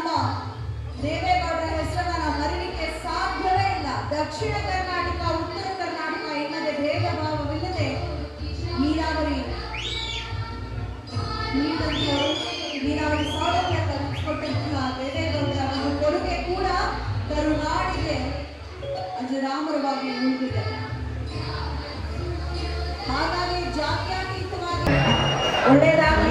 ನಮ್ಮ ದೇವೇಗೌಡರ ಹೆಸರನ್ನ ನಾವು ಮರೀಲಿಕ್ಕೆ ಸಾಧ್ಯವೇ ಇಲ್ಲ. ದಕ್ಷಿಣ ಕರ್ನಾಟಕ, ಉತ್ತರ ಕರ್ನಾಟಕ ಎನ್ನದೆ ಭೇದ ಭಾವವಿಲ್ಲದೆ ನೀರಾವರಿ ನೀಡಿದಂಥವರು, ನೀರಾವರಿ ಸೌಲಭ್ಯ ಕಲ್ಪಿಸಿಕೊಟ್ಟಂತಹ ದೇವೇಗೌಡರ ಒಂದು ಕೊಡುಗೆ ಕೂಡ ಕರುನಾಡಿಗೆ ಅಜರಾಮರವಾಗಿ ಉಳಿದಿದೆ. ಹಾಗಾಗಿ ಜಾತ್ಯತೀತವಾಗಿ ಒಳ್ಳೆಯದಾಗ